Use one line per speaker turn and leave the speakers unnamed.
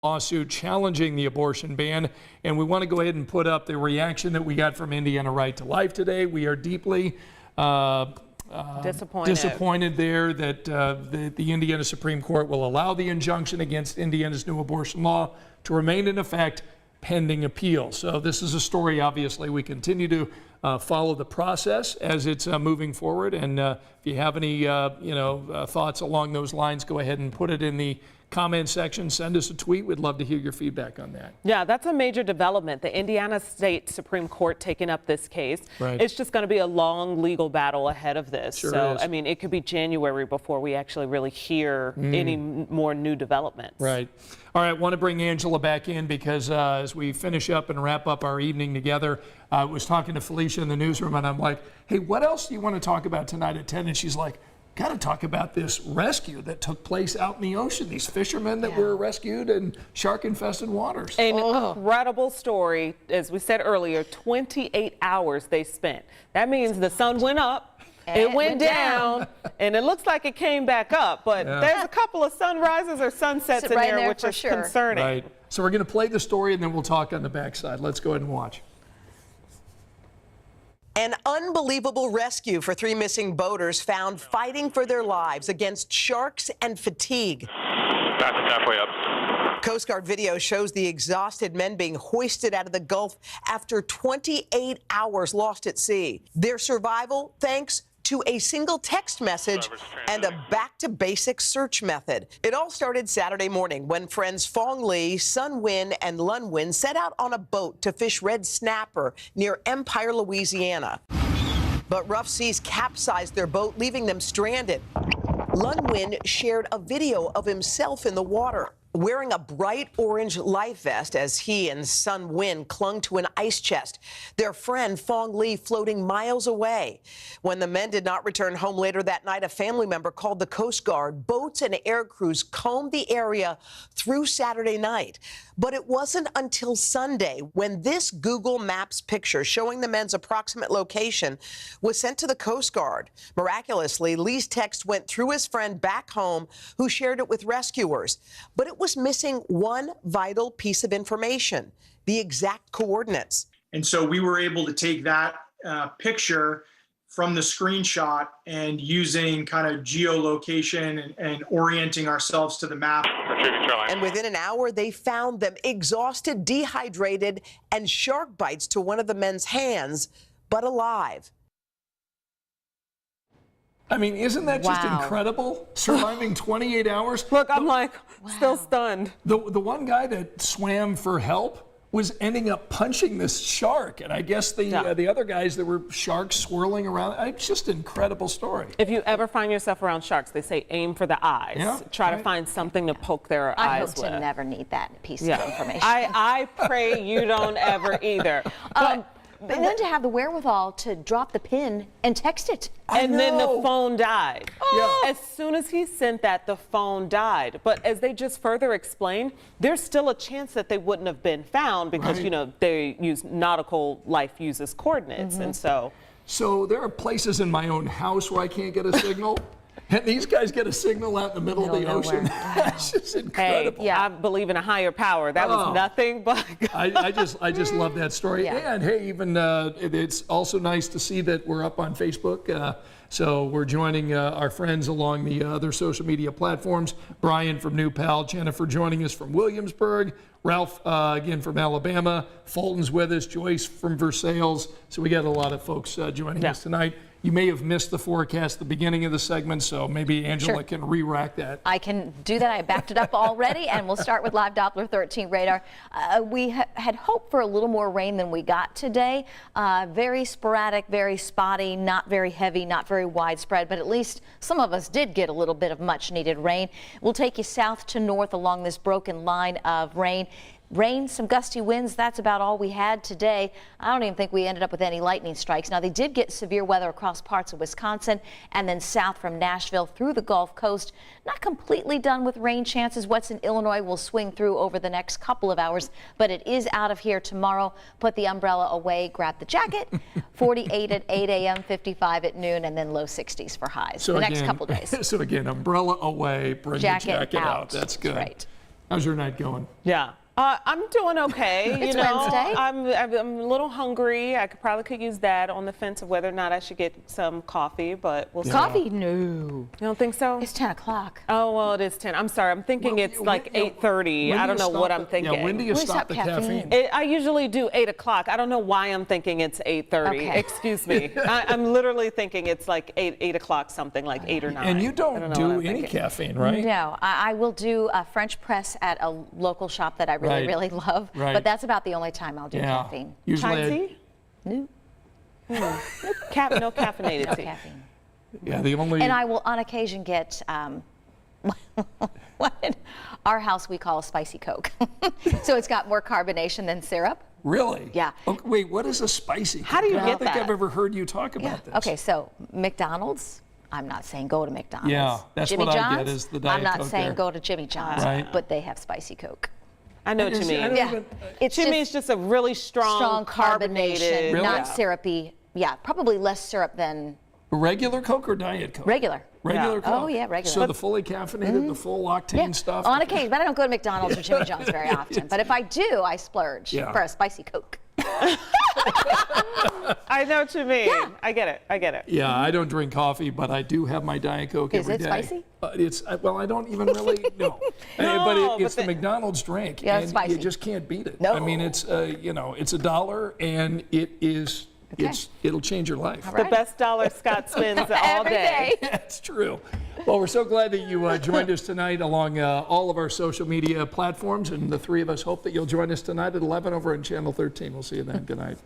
lawsuit challenging the abortion ban, and we want to go ahead and put up the reaction that we got from Indiana Right to Life today. We are deeply disappointed there that the Indiana Supreme Court will allow the injunction against Indiana's new abortion law to remain in effect pending appeal. So this is a story, obviously, we continue to follow the process as it's moving forward. And if you have any thoughts along those lines, go ahead and put it in the comment section. Send us a tweet. We'd love to hear your feedback on that.
Yeah, that's a major development. The Indiana State Supreme Court taking up this case.
Right.
It's just going to be a long legal battle ahead of this.
Sure
so,
is.
I mean, it could be January before we actually really hear any more new developments.
Right. All right, I want to bring Angela back in because as we finish up and wrap up our evening together, I was talking to Felicia in the newsroom, and I'm like, hey, what else do you want to talk about tonight at 10? And she's like, got to talk about this rescue that took place out in the ocean. These fishermen that were rescued in shark-infested waters.
An incredible story. As we said earlier, 28 hours they spent. That means the sun went up, it went down, and it looks like it came back up. But there's a couple of sunrises or sunsets in there, which is concerning.
Right. So we're going to play the story, and then we'll talk on the backside. Let's go ahead and watch.
An unbelievable rescue for 3 missing boaters found fighting for their lives against sharks and fatigue.
Passage halfway up.
Coast Guard video shows the exhausted men being hoisted out of the Gulf after 28 hours lost at sea. Their survival thanks to a single text message and a back-to-basics search method. It all started Saturday morning when friends Fong Lee, Sun Win, and Lun Win set out on a boat to fish red snapper near Empire, Louisiana. But rough seas capsized their boat, leaving them stranded. Lun Win shared a video of himself in the water, wearing a bright orange life vest as he and Sun Win clung to an ice chest, their friend Fong Lee floating miles away. When the men did not return home later that night, a family member called the Coast Guard. Boats and air crews combed the area through Saturday night. But it wasn't until Sunday when this Google Maps picture showing the men's approximate location was sent to the Coast Guard. Miraculously, Lee's text went through his friend back home, who shared it with rescuers. But it was missing one vital piece of information: the exact coordinates.
And so we were able to take that picture from the screenshot and using kind of geolocation and orienting ourselves to the map.
And within an hour, they found them exhausted, dehydrated, and shark bites to one of the men's hands, but alive.
I mean, isn't that just incredible? Surviving 28 hours.
Look, I'm like still stunned.
The one guy that swam for help was ending up punching this shark, and I guess the other guys, there were sharks swirling around. It's just an incredible story.
If you ever find yourself around sharks, they say aim for the eyes.
Yeah,
Try to find something to poke their eyes with.
I hope to never need that piece of information.
I pray you don't ever either.
But then to have the wherewithal to drop the pin and text it.
And then the phone died. As soon as he sent that, the phone died. But as they just further explained, there's still a chance that they wouldn't have been found because, you know, they use nautical life uses coordinates. And so
there are places in my own house where I can't get a signal. And these guys get a signal out in the middle of the ocean. It's just incredible.
Hey, I believe in a higher power. That was nothing but
I just love that story. And hey, even it's also nice to see that we're up on Facebook. So we're joining our friends along the other social media platforms. Brian from New Pal, Jennifer joining us from Williamsburg, Ralph again from Alabama, Fulton's with us, Joyce from Versailles. So we got a lot of folks joining us tonight. You may have missed the forecast at the beginning of the segment, so maybe Angela can re-rack that.
I can do that. I backed it up already, and we'll start with live Doppler 13 radar. We had hoped for a little more rain than we got today. Very sporadic, very spotty, not very heavy, not very widespread, but at least some of us did get a little bit of much-needed rain. We'll take you south to north along this broken line of rain. Rain, some gusty winds, that's about all we had today. I don't even think we ended up with any lightning strikes. Now, they did get severe weather across parts of Wisconsin and then south from Nashville through the Gulf Coast. Not completely done with rain chances. What's in Illinois will swing through over the next couple of hours, but it is out of here tomorrow. Put the umbrella away, grab the jacket. 48 at 8 a.m., 55 at noon, and then low 60s for highs the next couple days.
So again, umbrella away, bring the jacket out. That's good.
That's right.
How's your night going?
Yeah. I'm doing okay.
It's
you know,
Wednesday.
I'm a little hungry. I could use that. On the fence of whether or not I should get some coffee, but we'll see.
Coffee? No.
You don't think so?
It's 10 o'clock.
Oh, well, it is 10. I'm sorry. I'm thinking
Well,
it's like
when-
8:30.
when
I
do
don't
you
know
stop
what
the-
I'm thinking.
Yeah, when do you
When do you
stop
stop
the
caffeine?
caffeine?
I usually do 8 o'clock. I don't know why I'm thinking it's 8:30.
Okay.
Excuse me. I'm literally thinking it's like 8 o'clock, something like 8 or 9.
And you
I
don't
know what
do
I'm
any
thinking.
caffeine, right?
No, I will do a French press at a local shop that I really,
Right.
really love.
Right.
But that's about the only time I'll do
Yeah.
caffeine.
Usually,
Chai tea?
No,
No caffeinated
no
tea.
caffeine.
yeah, the only.
And I will on occasion get what in our house we call a spicy Coke. So it's got more carbonation than syrup.
Really?
Yeah.
Okay, wait, what is a spicy?
How do you
Coke? I don't
get
think
that?
I've ever heard you talk
Yeah.
about this.
Okay, so McDonald's. I'm not saying go to McDonald's.
Yeah, that's
Jimmy
what I
John's,
get is the Diet
I'm not
Coke
saying
there.
go to Jimmy John's,
Right.
but they have spicy Coke.
I know what you
I
mean.
don't
Yeah,
even-
it's
To me, it's just a really strong
carbonation,
Really?
not syrupy. Yeah, probably less syrup than
Regular Coke or Diet Coke?
regular.
Regular
Yeah.
Coke.
Oh, yeah, regular.
So the fully caffeinated, the full octane
Yeah,
stuff.
on occasion, but I don't go to McDonald's or Jimmy John's very often. But if I do, I splurge
Yeah.
for a spicy Coke.
I know what you mean.
Yeah.
I get it. I get it.
Yeah, I don't drink coffee, but I do have my Diet Coke
Is
every
it
day.
spicy?
It's well, I don't even really know.
No,
But it's
but
the McDonald's drink,
Yeah,
and
it's spicy.
you just can't beat it.
No.
I mean, it's it's $1, and it is.
Okay.
It'll change your life.
All
The
right.
best dollar Scott spends all
Every
day.
day.
That's true. Well, we're so glad that you joined us tonight along all of our social media platforms, and the three of us hope that you'll join us tonight at 11 over on Channel 13. We'll see you then. Good night.